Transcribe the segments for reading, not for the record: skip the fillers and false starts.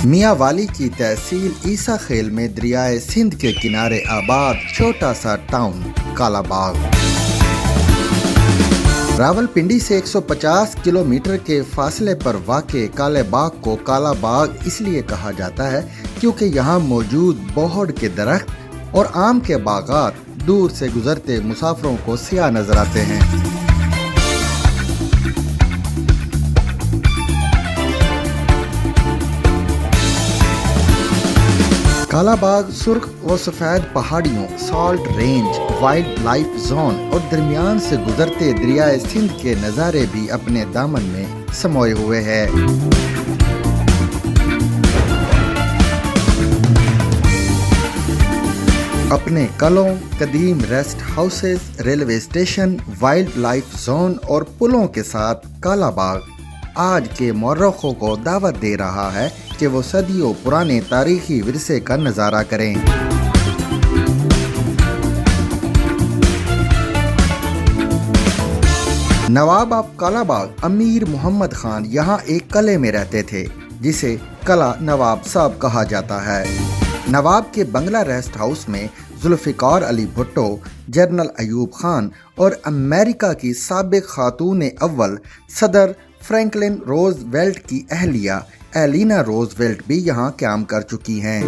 میاں والی کی تحصیل عیسیٰ خیل میں دریائے سندھ کے کنارے آباد چھوٹا سا ٹاؤن کالا باغ۔ راولپنڈی سے 150 کلومیٹر کے فاصلے پر واقع کالے باغ کو کالا باغ اس لیے کہا جاتا ہے کیونکہ یہاں موجود بہڑ کے درخت اور آم کے باغات دور سے گزرتے مسافروں کو سیاہ نظر آتے ہیں۔ کالا باغ سرخ و سفید پہاڑیوں، salt range, wildlife zone اور درمیان سے گزرتے دریائے سندھ کے نظارے بھی اپنے دامن میں سموئے ہوئے ہیں۔ اپنے قلعوں، قدیم rest houses, railway station, wildlife zone اور پلوں کے ساتھ کالا باغ آج کے مورخوں کو دعوت دے رہا ہے کہ وہ صدیوں پرانے تاریخی ورثے کا نظارہ کریں۔ نواب آف کالا باغ امیر محمد خان یہاں ایک قلعے میں رہتے تھے جسے قلعہ نواب صاحب کہا جاتا ہے۔ نواب کے بنگلہ ریسٹ ہاؤس میں ذوالفقار علی بھٹو، جنرل ایوب خان اور امریکہ کی سابق خاتون اول صدر فرینکلن روز ویلٹ کی اہلیہ ایلینا روز ویلٹ بھی یہاں قیام کر چکی ہیں۔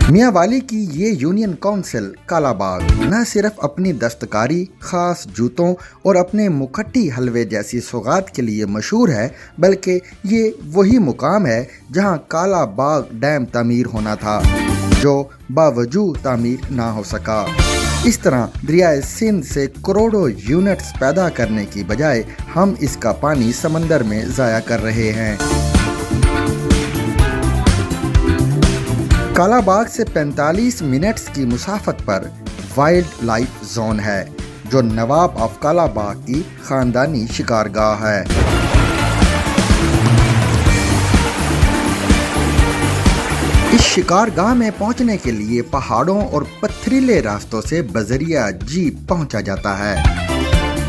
میاں والی کی یہ یونین کونسل کالا باغ نہ صرف اپنی دستکاری، خاص جوتوں اور اپنے مکھٹی حلوے جیسی سوغات کے لیے مشہور ہے، بلکہ یہ وہی مقام ہے جہاں کالا باغ ڈیم تعمیر ہونا تھا جو باوجود تعمیر نہ ہو سکا۔ اس طرح دریائے سندھ سے کروڑوں یونٹس پیدا کرنے کی بجائے ہم اس کا پانی سمندر میں ضائع کر رہے ہیں۔ کالا باغ سے 45 منٹس کی مسافت پر وائلڈ لائف زون ہے جو نواب آف کالا باغ کی خاندانی شکارگاہ ہے۔ اس شکارگاہ میں پہنچنے کے لیے پہاڑوں اور پتھریلے راستوں سے بذریعہ جیپ پہنچا جاتا ہے۔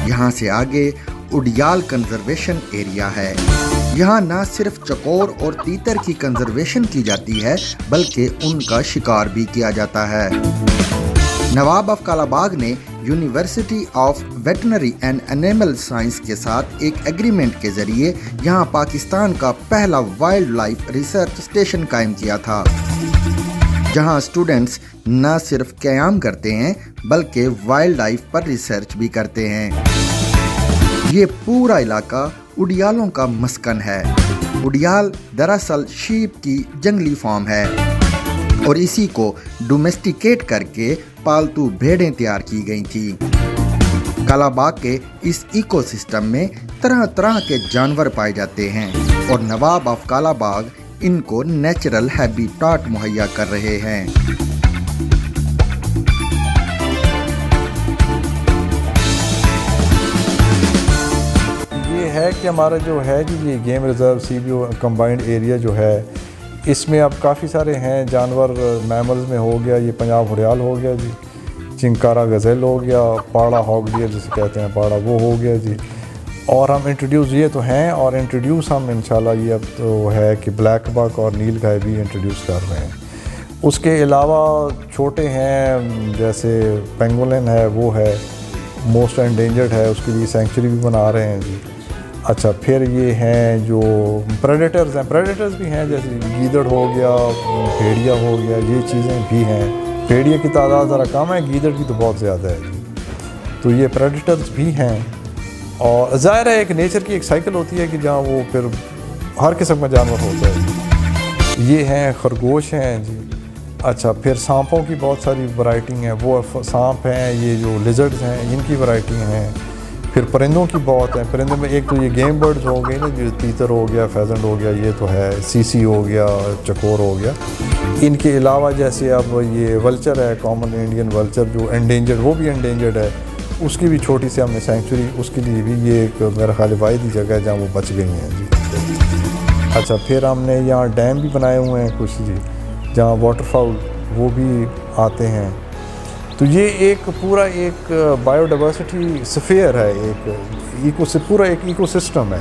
یہاں سے آگے اڈیال کنزرویشن ایریا ہے۔ یہاں نہ صرف چکور اور تیتر کی کنزرویشن کی جاتی ہے بلکہ ان کا شکار بھی کیا جاتا ہے۔ نواب آف کالا باغ نے university of veterinary and animal science کے ساتھ ایک ایگریمنٹ کے ذریعے یہاں پاکستان کا پہلا وائلڈ لائف ریسرچ اسٹیشن قائم کیا تھا، جہاں اسٹوڈنٹس نہ صرف قیام کرتے ہیں بلکہ وائلڈ لائف پر ریسرچ بھی کرتے ہیں۔ یہ پورا علاقہ اڈیالوں کا مسکن ہے۔ اڈیال دراصل شیپ کی جنگلی فارم ہے اور اسی کو ڈومیسٹیکیٹ کر کے پالتو بھیڑیں تیار کی گئی تھی۔ کالا باغ کے اس ایکو سسٹم میں طرح طرح کے جانور پائے جاتے ہیں اور نواب آف کالا باغ ان کو نیچرل ہیبیٹاٹ مہیا کر رہے ہیں۔ یہ ہے کہ ہمارا جو ہے جی یہ game reserve C B O combined area جو ہے اس میں اب کافی سارے ہیں جانور، میملز میں ہو گیا یہ پنجاب گھڑیال ہو گیا جی، چنکارا غزل ہو گیا، پاڑا ہاگ ڈیئر جسے کہتے ہیں پاڑا وہ ہو گیا جی، اور ہم انٹروڈیوس یہ تو ہیں اور انٹروڈیوس ہم انشاءاللہ یہ اب تو ہے کہ بلیک بک اور نیل گائے بھی انٹروڈیوس کر رہے ہیں۔ اس کے علاوہ چھوٹے ہیں جیسے پینگولن ہے، وہ ہے موسٹ انڈینجرڈ ہے، اس کے لیے سینکچری بھی بنا رہے ہیں جی۔ اچھا پھر یہ ہیں جو پریڈیٹرز ہیں، پریڈیٹرز بھی ہیں جیسے گیدڑ ہو گیا، بھیڑیا ہو گیا، یہ چیزیں بھی ہیں۔ بھیڑیا کی تعداد ذرا کم ہے، گیدڑ کی تو بہت زیادہ ہے جی، تو یہ پریڈیٹرز بھی ہیں۔ اور ظاہر ہے ایک نیچر کی ایک سائیکل ہوتی ہے کہ جہاں وہ پھر ہر قسم کا جانور ہوتا ہے۔ یہ ہیں خرگوش ہیں جی۔ اچھا پھر سانپوں کی بہت ساری ورائٹی ہیں، وہ سانپ ہیں، یہ جو لیزرڈز ہیں ان کی ورائٹی ہیں۔ پھر پرندوں کی بہت ہیں، پرندوں میں ایک تو یہ گیم برڈز ہو گئے نا، جو تیتر ہو گیا، فیزنٹ ہو گیا، یہ تو ہے، سیسی ہو گیا، چکور ہو گیا۔ ان کے علاوہ جیسے اب یہ ولچر ہے، کامن انڈین ولچر جو انڈینجرڈ، وہ بھی انڈینجرڈ ہے، اس کی بھی چھوٹی سی ہم نے سینکچری، اس کے لیے بھی یہ ایک میرا خیال واحد جگہ ہے جہاں وہ بچ گئی ہیں جی۔ اچھا پھر ہم نے یہاں ڈیم بھی بنائے ہوئے ہیں کچھ جی، جہاں واٹر فاؤل وہ بھی آتے ہیں۔ تو یہ ایک پورا ایک بایو ڈائیورسٹی سفیئر ہے، ایک پورا ایک ایکو سسٹم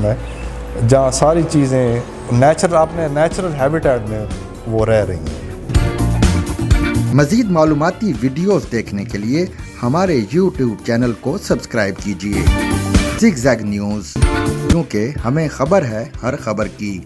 ہے، جہاں ساری چیزیں نیچرل اپنے نیچرل ہیبیٹیٹ میں وہ رہ رہی ہیں۔ مزید معلوماتی ویڈیوز دیکھنے کے لیے ہمارے YouTube چینل کو سبسکرائب کیجیے، زگ زیگ نیوز، کیونکہ ہمیں خبر ہے ہر خبر کی۔